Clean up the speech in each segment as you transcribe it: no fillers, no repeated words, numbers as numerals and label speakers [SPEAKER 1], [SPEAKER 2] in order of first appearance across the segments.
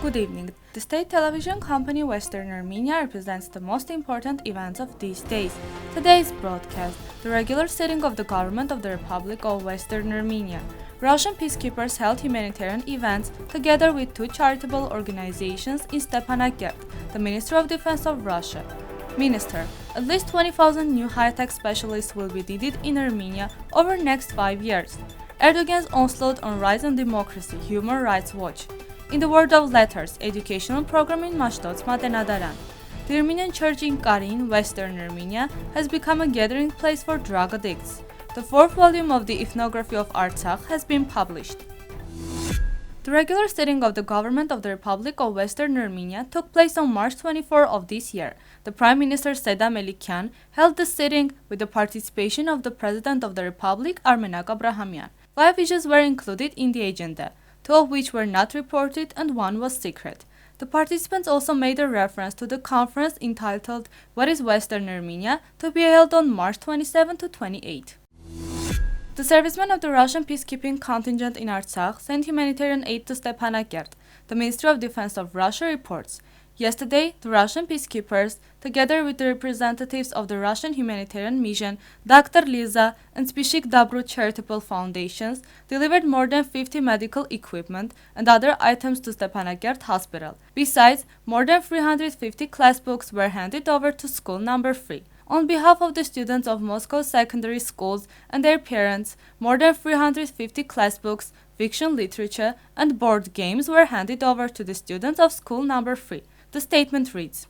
[SPEAKER 1] Good evening. The state television company Western Armenia represents the most important events of these days. Today's broadcast, the regular sitting of the government of the Republic of Western Armenia. Russian peacekeepers held humanitarian events together with two charitable organizations in Stepanakert, the Ministry of Defense of Russia. Minister, at least 20,000 new high-tech specialists will be needed in Armenia over the next 5 years. Erdogan's onslaught on rights and democracy, Human Rights Watch. In the world of letters, educational program in Mashtots Matenadaran. The Armenian Church in Karin, Western Armenia, has become a gathering place for drug addicts. The fourth volume of the Ethnography of Artsakh has been published. The regular sitting of the government of the Republic of Western Armenia took place on March 24 of this year. The Prime Minister Stepanakert held the sitting with the participation of the President of the Republic, Agatangeghos. 5 issues were included in the agenda, 2 of which were not reported and 1 was secret. The participants also made a reference to the conference entitled What is Western Armenia, to be held on March 27 to 28. The servicemen of the Russian peacekeeping contingent in Artsakh sent humanitarian aid to Stepanakert. The Ministry of Defense of Russia reports. Yesterday, the Russian peacekeepers, together with the representatives of the Russian humanitarian mission, Dr. Liza and Spishik Dabru charitable foundations, delivered more than 50 medical equipment and other items to Stepanakert Hospital. Besides, more than 350 class books were handed over to school number 3. On behalf of the students of Moscow secondary schools and their parents, more than 350 class books, fiction literature, and board games were handed over to the students of school number 3. The statement reads,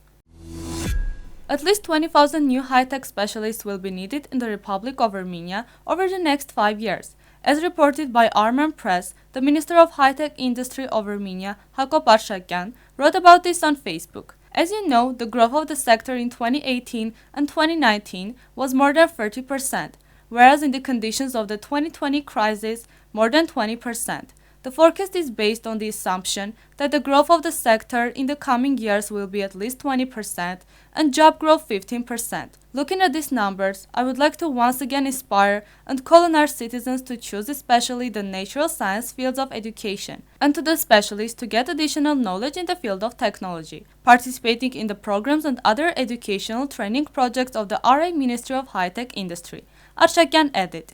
[SPEAKER 1] at least 20,000 new high-tech specialists will be needed in the Republic of Armenia over the next 5 years. As reported by Armenian press, the Minister of High-Tech Industry of Armenia, Daghbashyan, wrote about this on Facebook. As you know, the growth of the sector in 2018 and 2019 was more than 30%, whereas in the conditions of the 2020 crisis, more than 20%. The forecast is based on the assumption that the growth of the sector in the coming years will be at least 20% and job growth 15%. Looking at these numbers, I would like to once again inspire and call on our citizens to choose especially the natural science fields of education, and to the specialists to get additional knowledge in the field of technology, participating in the programs and other educational training projects of the RA Ministry of High-Tech Industry. Artsakhan added.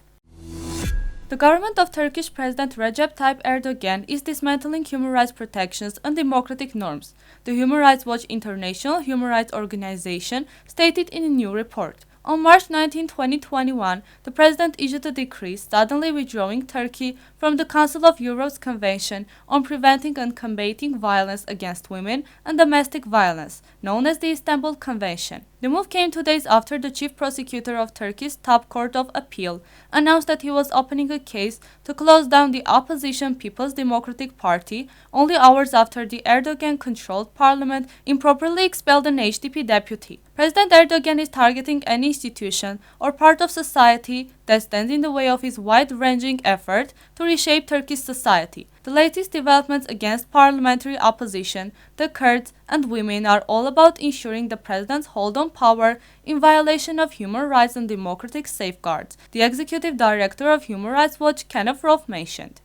[SPEAKER 1] The government of Turkish President Recep Tayyip Erdogan is dismantling human rights protections and democratic norms, the Human Rights Watch International Human Rights Organization stated in a new report. On March 19, 2021, the President issued a decree suddenly withdrawing Turkey from the Council of Europe's Convention on Preventing and Combating Violence Against Women and Domestic Violence, known as the Istanbul Convention. The move came 2 days after the chief prosecutor of Turkey's top court of appeal announced that he was opening a case to close down the opposition People's Democratic Party only hours after the Erdogan-controlled parliament improperly expelled an HDP deputy. President Erdogan is targeting any institution or part of society that stands in the way of his wide-ranging effort to reshape Turkish society. The latest developments against parliamentary opposition, the Kurds, and women are all about ensuring the president's hold on power in violation of human rights and democratic safeguards, the executive director of Human Rights Watch, Kenneth Roth, mentioned.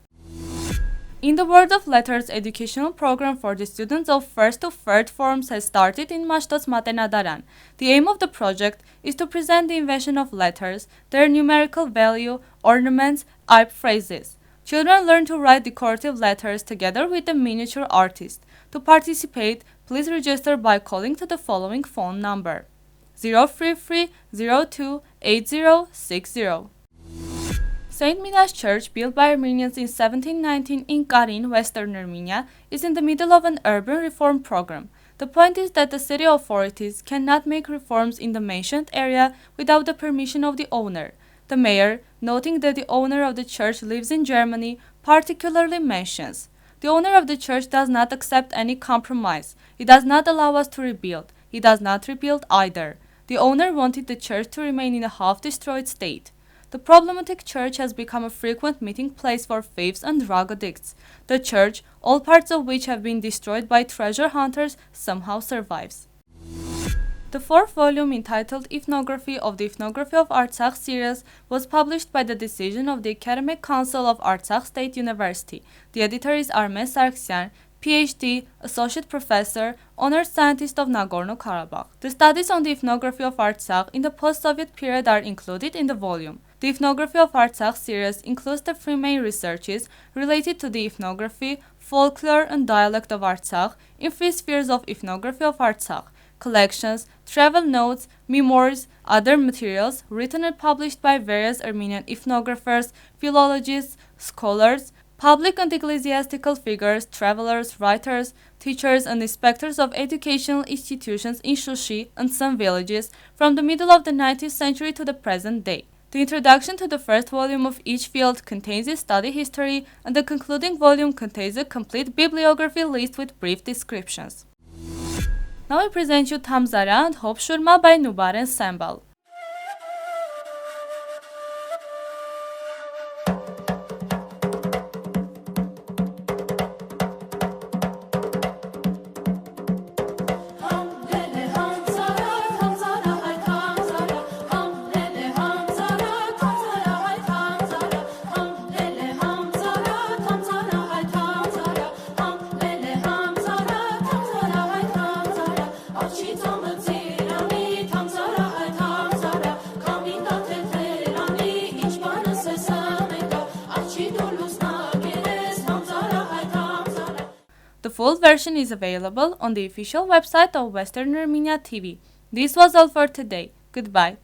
[SPEAKER 1] In the world of letters, educational program for the students of 1st to 3rd forms has started in Mashtots Matenadaran. The aim of the project is to present the invention of letters, their numerical value, ornaments, type phrases. Children learn to write decorative letters together with a miniature artist. To participate, please register by calling to the following phone number: 033028060. St. Mina's Church, built by Armenians in 1719 in Karin, Western Armenia, is in the middle of an urban reform program. The point is that the city authorities cannot make reforms in the mentioned area without the permission of the owner. The mayor, noting that the owner of the church lives in Germany, particularly mentions, the owner of the church does not accept any compromise. He does not allow us to rebuild. He does not rebuild either. The owner wanted the church to remain in a half-destroyed state. The problematic church has become a frequent meeting place for thieves and drug addicts. The church, all parts of which have been destroyed by treasure hunters, somehow survives. The fourth volume, entitled Ethnography of the Ethnography of Artsakh series, was published by the decision of the Academic Council of Artsakh State University. The editor is Armen Sargsyan, PhD, Associate Professor, Honored Scientist of Nagorno-Karabakh. The studies on the ethnography of Artsakh in the post-Soviet period are included in the volume. The Ethnography of Artsakh series includes the three main researches related to the ethnography, folklore, and dialect of Artsakh in three spheres of ethnography of Artsakh: collections, travel notes, memoirs, other materials written and published by various Armenian ethnographers, philologists, scholars, public and ecclesiastical figures, travelers, writers, teachers, and inspectors of educational institutions in Shushi and some villages from the middle of the 19th century to the present day. The introduction to the first volume of each field contains a study history, and the concluding volume contains a complete bibliography list with brief descriptions. Now I present you Tamzara and Hope Shurma by Nubar Ensemble. The full version is available on the official website of Western Armenia TV. This was all for today. Goodbye.